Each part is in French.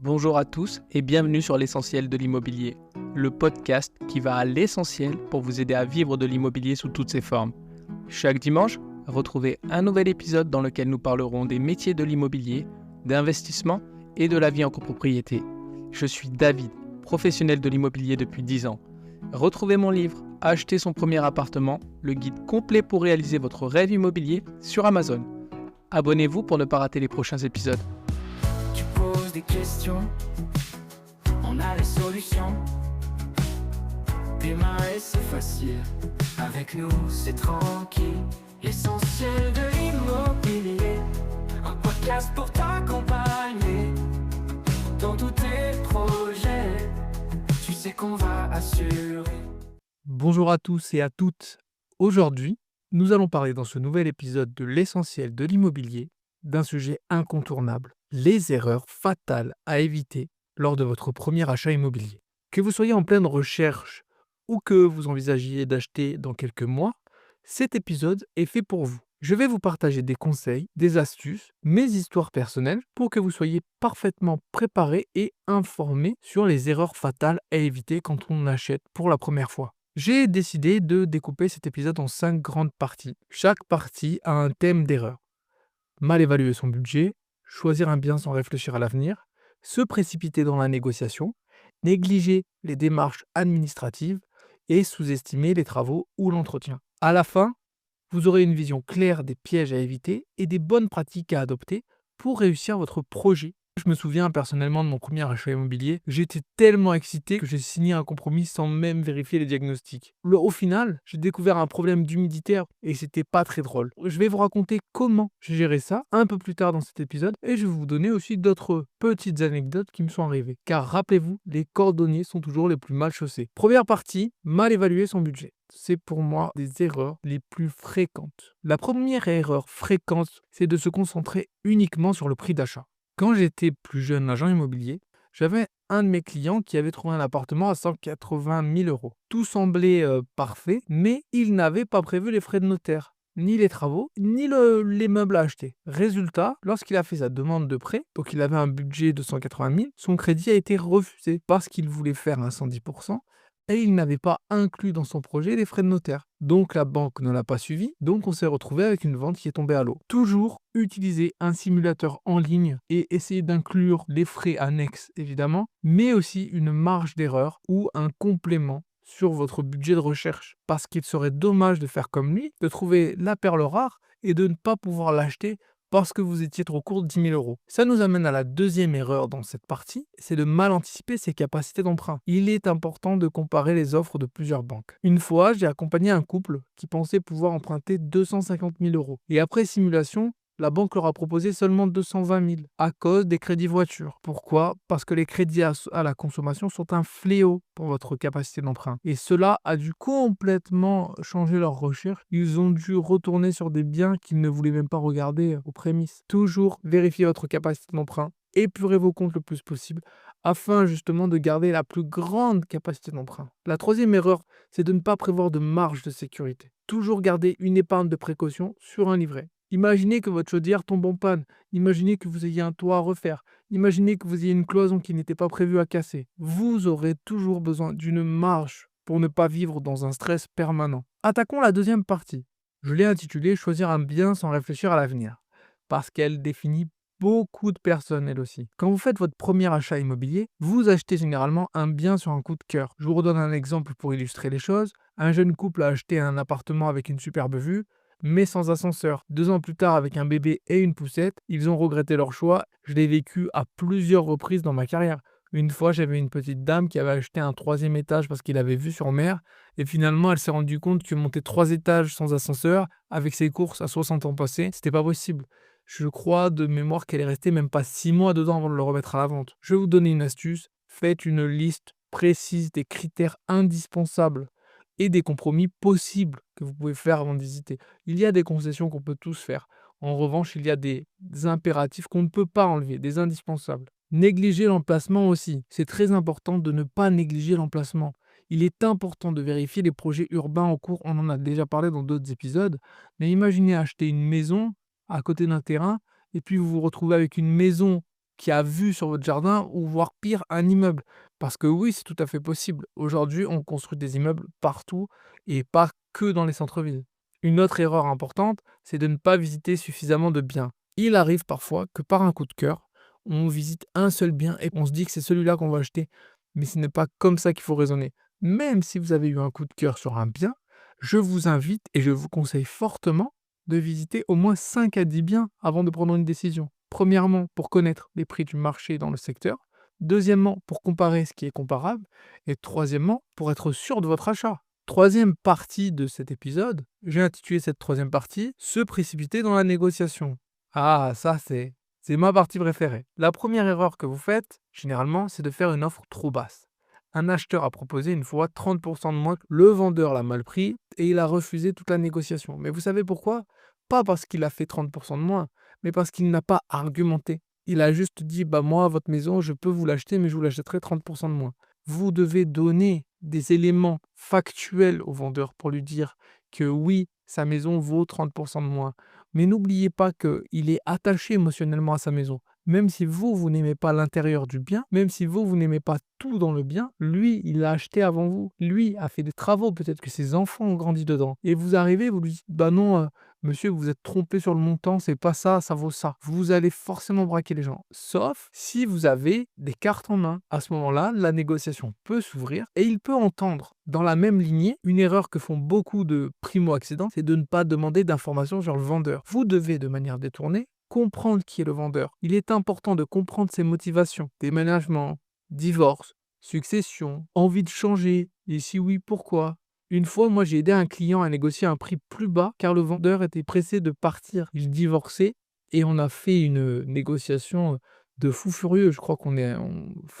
Bonjour à tous et bienvenue sur l'essentiel de l'immobilier, le podcast qui va à l'essentiel pour vous aider à vivre de l'immobilier sous toutes ses formes. Chaque dimanche, retrouvez un nouvel épisode dans lequel nous parlerons des métiers de l'immobilier, d'investissement et de la vie en copropriété. Je suis David, professionnel de l'immobilier depuis 10 ans. Retrouvez mon livre « Acheter son premier appartement », le guide complet pour réaliser votre rêve immobilier sur Amazon. Abonnez-vous pour ne pas rater les prochains épisodes. Tu poses des questions, on a les solutions. Démarrer c'est facile, avec nous c'est tranquille. L'essentiel de l'immobilier, un podcast pour t'accompagner dans tous tes projets. Tu sais qu'on va assurer. Bonjour à tous et à toutes. Aujourd'hui, nous allons parler dans ce nouvel épisode de l'essentiel de l'immobilier d'un sujet incontournable, les erreurs fatales à éviter lors de votre premier achat immobilier. Que vous soyez en pleine recherche ou que vous envisagiez d'acheter dans quelques mois, cet épisode est fait pour vous. Je vais vous partager des conseils, des astuces, mes histoires personnelles pour que vous soyez parfaitement préparés et informés sur les erreurs fatales à éviter quand on achète pour la première fois. J'ai décidé de découper cet épisode en 5 grandes parties. Chaque partie a un thème d'erreur. Mal évaluer son budget, choisir un bien sans réfléchir à l'avenir, se précipiter dans la négociation, négliger les démarches administratives et sous-estimer les travaux ou l'entretien. À la fin, vous aurez une vision claire des pièges à éviter et des bonnes pratiques à adopter pour réussir votre projet. Je me souviens personnellement de mon premier achat immobilier. J'étais tellement excité que j'ai signé un compromis sans même vérifier les diagnostics. Au final, j'ai découvert un problème d'humidité et c'était pas très drôle. Je vais vous raconter comment j'ai géré ça un peu plus tard dans cet épisode et je vais vous donner aussi d'autres petites anecdotes qui me sont arrivées. Car rappelez-vous, les cordonniers sont toujours les plus mal chaussés. Première partie, mal évaluer son budget. C'est pour moi des erreurs les plus fréquentes. La première erreur fréquente, c'est de se concentrer uniquement sur le prix d'achat. Quand j'étais plus jeune agent immobilier, j'avais un de mes clients qui avait trouvé un appartement à 180 000 euros. Tout semblait parfait, mais il n'avait pas prévu les frais de notaire, ni les travaux, ni les meubles à acheter. Résultat, lorsqu'il a fait sa demande de prêt, donc il avait un budget de 180 000, son crédit a été refusé parce qu'il voulait faire un 110%. Et il n'avait pas inclus dans son projet les frais de notaire. Donc la banque ne l'a pas suivi, donc on s'est retrouvé avec une vente qui est tombée à l'eau. Toujours utiliser un simulateur en ligne et essayer d'inclure les frais annexes évidemment, mais aussi une marge d'erreur ou un complément sur votre budget de recherche. Parce qu'il serait dommage de faire comme lui, de trouver la perle rare et de ne pas pouvoir l'acheter parce que vous étiez trop court de 10 000 euros. Ça nous amène à la deuxième erreur dans cette partie, c'est de mal anticiper ses capacités d'emprunt. Il est important de comparer les offres de plusieurs banques. Une fois, j'ai accompagné un couple qui pensait pouvoir emprunter 250 000 euros. Et après simulation, la banque leur a proposé seulement 220 000 à cause des crédits voitures. Pourquoi ? Parce que les crédits à la consommation sont un fléau pour votre capacité d'emprunt. Et cela a dû complètement changer leur recherche. Ils ont dû retourner sur des biens qu'ils ne voulaient même pas regarder aux prémices. Toujours vérifier votre capacité d'emprunt. Épurez vos comptes le plus possible afin justement de garder la plus grande capacité d'emprunt. La troisième erreur, c'est de ne pas prévoir de marge de sécurité. Toujours garder une épargne de précaution sur un livret. Imaginez que votre chaudière tombe en panne. Imaginez que vous ayez un toit à refaire. Imaginez que vous ayez une cloison qui n'était pas prévue à casser. Vous aurez toujours besoin d'une marge pour ne pas vivre dans un stress permanent. Attaquons la deuxième partie. Je l'ai intitulée « Choisir un bien sans réfléchir à l'avenir » parce qu'elle définit beaucoup de personnes, elle aussi. Quand vous faites votre premier achat immobilier, vous achetez généralement un bien sur un coup de cœur. Je vous redonne un exemple pour illustrer les choses. Un jeune couple a acheté un appartement avec une superbe vue, mais sans ascenseur. 2 ans plus tard, avec un bébé et une poussette, ils ont regretté leur choix. Je l'ai vécu à plusieurs reprises dans ma carrière. Une fois, j'avais une petite dame qui avait acheté un 3e étage parce qu'il avait vue sur mer. Et finalement, elle s'est rendue compte que monter 3 étages sans ascenseur, avec ses courses à 60 ans passés, c'était pas possible. Je crois de mémoire qu'elle est restée même pas 6 mois dedans avant de le remettre à la vente. Je vais vous donner une astuce. Faites une liste précise des critères indispensables et des compromis possibles que vous pouvez faire avant d'hésiter. Il y a des concessions qu'on peut tous faire. En revanche, il y a des impératifs qu'on ne peut pas enlever, des indispensables. Négliger l'emplacement aussi. C'est très important de ne pas négliger l'emplacement. Il est important de vérifier les projets urbains en cours. On en a déjà parlé dans d'autres épisodes. Mais imaginez acheter une maison à côté d'un terrain et puis vous vous retrouvez avec une maison qui a vue sur votre jardin ou voire pire, un immeuble. Parce que oui, c'est tout à fait possible. Aujourd'hui, on construit des immeubles partout et pas que dans les centres-villes. Une autre erreur importante, c'est de ne pas visiter suffisamment de biens. Il arrive parfois que par un coup de cœur, on visite un seul bien et on se dit que c'est celui-là qu'on va acheter. Mais ce n'est pas comme ça qu'il faut raisonner. Même si vous avez eu un coup de cœur sur un bien, je vous invite et je vous conseille fortement de visiter au moins 5 à 10 biens avant de prendre une décision. Premièrement, pour connaître les prix du marché dans le secteur. Deuxièmement, pour comparer ce qui est comparable. Et troisièmement, pour être sûr de votre achat. Troisième partie de cet épisode, j'ai intitulé cette troisième partie « Se précipiter dans la négociation ». Ah, ça c'est ma partie préférée. La première erreur que vous faites, généralement, c'est de faire une offre trop basse. Un acheteur a proposé une fois 30% de moins, le vendeur l'a mal pris et il a refusé toute la négociation. Mais vous savez pourquoi? Pas parce qu'il a fait 30% de moins, mais parce qu'il n'a pas argumenté. Il a juste dit, bah moi, votre maison, je peux vous l'acheter, mais je vous l'achèterai 30% de moins. Vous devez donner des éléments factuels au vendeur pour lui dire que oui, sa maison vaut 30% de moins. Mais n'oubliez pas qu'il est attaché émotionnellement à sa maison. Même si vous n'aimez pas l'intérieur du bien, même si vous n'aimez pas tout dans le bien, lui, il l'a acheté avant vous. Lui a fait des travaux, peut-être que ses enfants ont grandi dedans. Et vous arrivez, vous lui dites, bah non, monsieur, vous êtes trompé sur le montant, c'est pas ça, ça vaut ça. Vous allez forcément braquer les gens. Sauf si vous avez des cartes en main. À ce moment-là, la négociation peut s'ouvrir et il peut entendre. Dans la même lignée, une erreur que font beaucoup de primo-accédants, c'est de ne pas demander d'informations sur le vendeur. Vous devez, de manière détournée, comprendre qui est le vendeur. Il est important de comprendre ses motivations. Déménagement, divorce, succession, envie de changer, et si oui, pourquoi? Une fois, moi, j'ai aidé un client à négocier un prix plus bas car le vendeur était pressé de partir. Il divorçait et on a fait une négociation de fou furieux. Je crois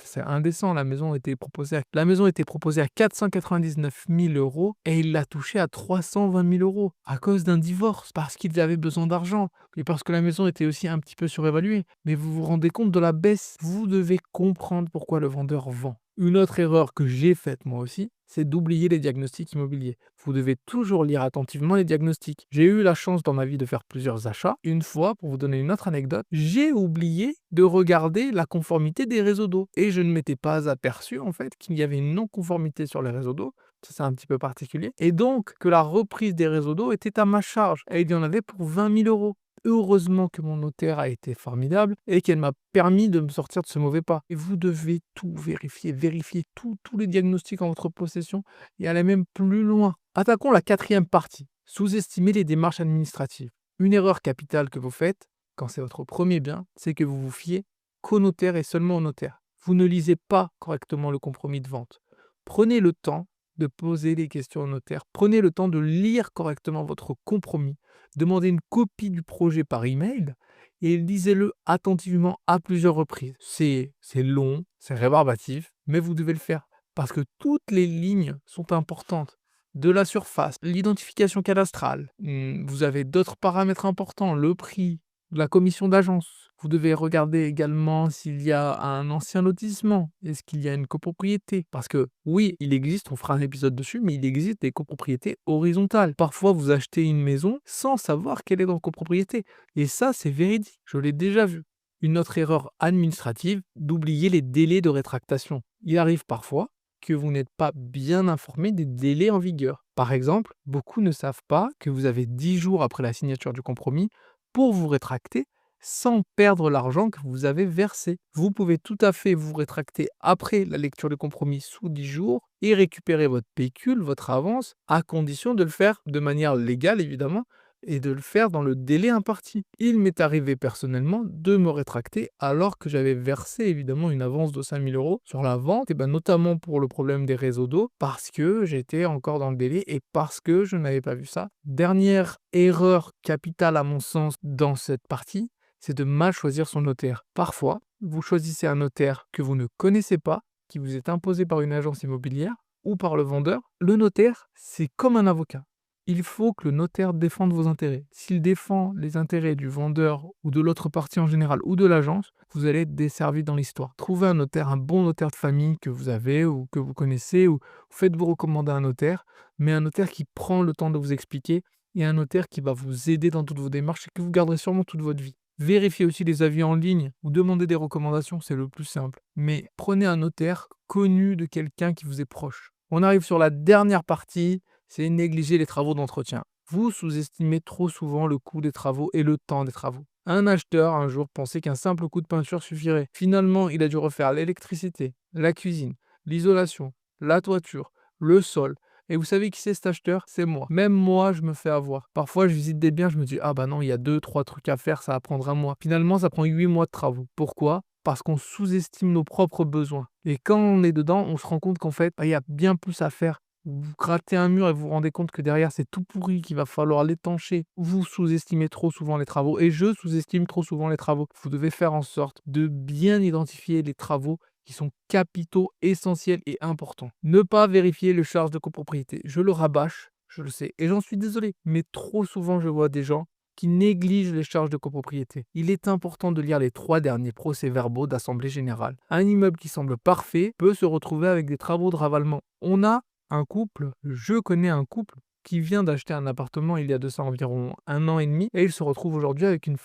c'est indécent. La maison était proposée à 499 000 euros et il l'a touché à 320 000 euros à cause d'un divorce parce qu'ils avaient besoin d'argent et parce que la maison était aussi un petit peu surévaluée. Mais vous vous rendez compte de la baisse? Vous devez comprendre pourquoi le vendeur vend. Une autre erreur que j'ai faite moi aussi, c'est d'oublier les diagnostics immobiliers. Vous devez toujours lire attentivement les diagnostics. J'ai eu la chance dans ma vie de faire plusieurs achats. Une fois, pour vous donner une autre anecdote, j'ai oublié de regarder la conformité des réseaux d'eau. Et je ne m'étais pas aperçu en fait qu'il y avait une non-conformité sur les réseaux d'eau. Ça, c'est un petit peu particulier. Et donc, que la reprise des réseaux d'eau était à ma charge. Et il y en avait pour 20 000 euros. Heureusement que mon notaire a été formidable et qu'elle m'a permis de me sortir de ce mauvais pas. Et vous devez tout vérifier tous les diagnostics en votre possession et aller même plus loin. Attaquons la quatrième partie. Sous-estimer les démarches administratives. Une erreur capitale que vous faites, quand c'est votre premier bien, c'est que vous vous fiez qu'au notaire et seulement au notaire. Vous ne lisez pas correctement le compromis de vente. Prenez le temps de poser les questions au notaire. Prenez le temps de lire correctement votre compromis. Demandez une copie du projet par email et lisez-le attentivement à plusieurs reprises. C'est long, c'est rébarbatif, mais vous devez le faire parce que toutes les lignes sont importantes. De la surface, l'identification cadastrale, vous avez d'autres paramètres importants, le prix, la commission d'agence. Vous devez regarder également s'il y a un ancien lotissement. Est-ce qu'il y a une copropriété? Parce que oui, il existe, on fera un épisode dessus, mais il existe des copropriétés horizontales. Parfois, vous achetez une maison sans savoir qu'elle est dans copropriété. Et ça, c'est véridique. Je l'ai déjà vu. Une autre erreur administrative, d'oublier les délais de rétractation. Il arrive parfois que vous n'êtes pas bien informé des délais en vigueur. Par exemple, beaucoup ne savent pas que vous avez 10 jours après la signature du compromis pour vous rétracter sans perdre l'argent que vous avez versé. Vous pouvez tout à fait vous rétracter après la lecture du compromis sous 10 jours et récupérer votre pécule, votre avance, à condition de le faire de manière légale évidemment, et de le faire dans le délai imparti. Il m'est arrivé personnellement de me rétracter alors que j'avais versé évidemment une avance de 5 000 euros sur la vente, et notamment pour le problème des réseaux d'eau, parce que j'étais encore dans le délai et parce que je n'avais pas vu ça. Dernière erreur capitale à mon sens dans cette partie, c'est de mal choisir son notaire. Parfois, vous choisissez un notaire que vous ne connaissez pas, qui vous est imposé par une agence immobilière ou par le vendeur. Le notaire, c'est comme un avocat. Il faut que le notaire défende vos intérêts. S'il défend les intérêts du vendeur ou de l'autre partie en général ou de l'agence, vous allez être desservi dans l'histoire. Trouvez un notaire, un bon notaire de famille que vous avez ou que vous connaissez, ou faites-vous recommander un notaire, mais un notaire qui prend le temps de vous expliquer et un notaire qui va vous aider dans toutes vos démarches et que vous garderez sûrement toute votre vie. Vérifiez aussi les avis en ligne ou demandez des recommandations, c'est le plus simple. Mais prenez un notaire connu de quelqu'un qui vous est proche. On arrive sur la dernière partie, c'est négliger les travaux d'entretien. Vous sous-estimez trop souvent le coût des travaux et le temps des travaux. Un acheteur, un jour, pensait qu'un simple coup de peinture suffirait. Finalement, il a dû refaire l'électricité, la cuisine, l'isolation, la toiture, le sol. Et vous savez qui c'est cet acheteur? C'est moi. Même moi, je me fais avoir. Parfois, je visite des biens, je me dis, ah bah non, il y a 2, 3 trucs à faire, ça va prendre un mois. Finalement, ça prend 8 mois de travaux. Pourquoi? Parce qu'on sous-estime nos propres besoins. Et quand on est dedans, on se rend compte qu'en fait, il y a bien plus à faire. Vous grattez un mur et vous vous rendez compte que derrière, c'est tout pourri, qu'il va falloir l'étancher. Vous sous-estimez trop souvent les travaux et je sous-estime trop souvent les travaux. Vous devez faire en sorte de bien identifier les travaux qui sont capitaux, essentiels et importants. Ne pas vérifier les charges de copropriété. Je le rabâche, je le sais, et j'en suis désolé, mais trop souvent je vois des gens qui négligent les charges de copropriété. Il est important de lire les 3 derniers procès-verbaux d'assemblée générale. Un immeuble qui semble parfait peut se retrouver avec des travaux de ravalement. Je connais un couple qui vient d'acheter un appartement il y a de ça environ 1 an et demi, et il se retrouve aujourd'hui avec une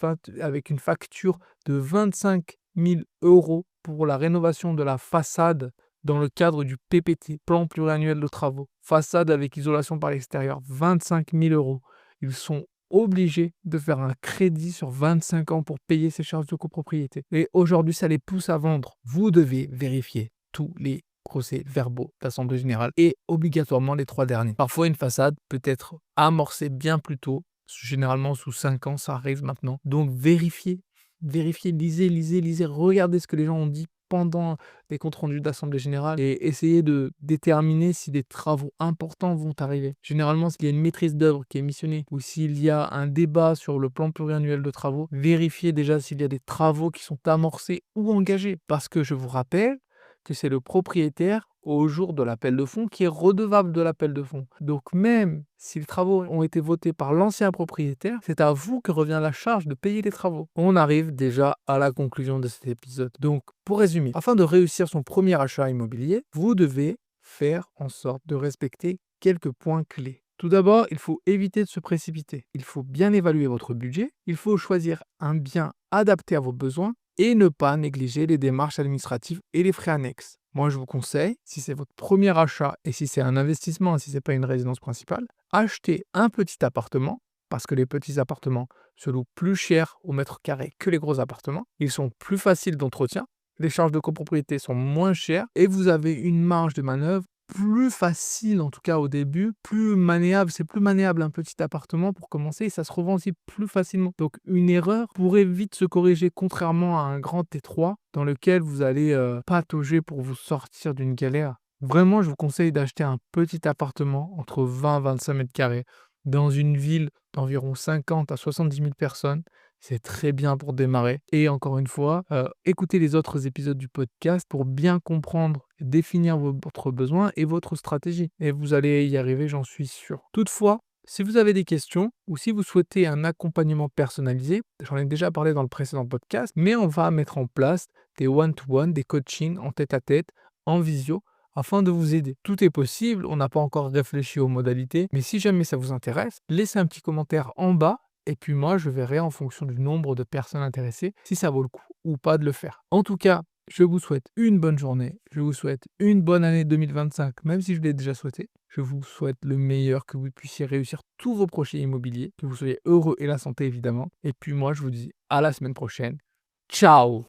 facture de 25 000 € pour la rénovation de la façade dans le cadre du PPT, plan pluriannuel de travaux. Façade avec isolation par l'extérieur, 25 000 €. Ils sont obligés de faire un crédit sur 25 ans pour payer ces charges de copropriété. Et aujourd'hui, ça les pousse à vendre. Vous devez vérifier tous les procès-verbaux d'assemblée générale et obligatoirement les 3 derniers. Parfois, une façade peut être amorcée bien plus tôt. Généralement, sous 5 ans, ça arrive maintenant. Donc, vérifiez, lisez, regardez ce que les gens ont dit pendant les comptes rendus d'assemblée générale et essayez de déterminer si des travaux importants vont arriver. Généralement, s'il y a une maîtrise d'œuvre qui est missionnée ou s'il y a un débat sur le plan pluriannuel de travaux, vérifiez déjà s'il y a des travaux qui sont amorcés ou engagés. Parce que je vous rappelle que c'est le propriétaire, au jour de l'appel de fonds, qui est redevable de l'appel de fonds. Donc même si les travaux ont été votés par l'ancien propriétaire, c'est à vous que revient la charge de payer les travaux. On arrive déjà à la conclusion de cet épisode. Donc, pour résumer, afin de réussir son premier achat immobilier, vous devez faire en sorte de respecter quelques points clés. Tout d'abord, il faut éviter de se précipiter. Il faut bien évaluer votre budget. Il faut choisir un bien adapté à vos besoins et ne pas négliger les démarches administratives et les frais annexes. Moi, je vous conseille, si c'est votre premier achat et si c'est un investissement, si ce n'est pas une résidence principale, achetez un petit appartement, parce que les petits appartements se louent plus cher au mètre carré que les gros appartements. Ils sont plus faciles d'entretien, les charges de copropriété sont moins chères et vous avez une marge de manœuvre plus facile, en tout cas au début, plus maniable. C'est plus maniable un petit appartement pour commencer et ça se revend aussi plus facilement. Donc une erreur pourrait vite se corriger, contrairement à un grand T3 dans lequel vous allez patauger pour vous sortir d'une galère. Vraiment, je vous conseille d'acheter un petit appartement entre 20 et 25 mètres carrés dans une ville d'environ 50 à 70 000 personnes. C'est très bien pour démarrer. Et encore une fois, écoutez les autres épisodes du podcast pour bien comprendre, définir votre besoin et votre stratégie. Et vous allez y arriver, j'en suis sûr. Toutefois, si vous avez des questions ou si vous souhaitez un accompagnement personnalisé, j'en ai déjà parlé dans le précédent podcast, mais on va mettre en place des one-to-one, des coachings en tête-à-tête, en visio, afin de vous aider. Tout est possible, on n'a pas encore réfléchi aux modalités, mais si jamais ça vous intéresse, laissez un petit commentaire en bas. Et puis moi, je verrai en fonction du nombre de personnes intéressées si ça vaut le coup ou pas de le faire. En tout cas, je vous souhaite une bonne journée. Je vous souhaite une bonne année 2025, même si je l'ai déjà souhaité. Je vous souhaite le meilleur, que vous puissiez réussir tous vos projets immobiliers, que vous soyez heureux et la santé évidemment. Et puis moi, je vous dis à la semaine prochaine. Ciao!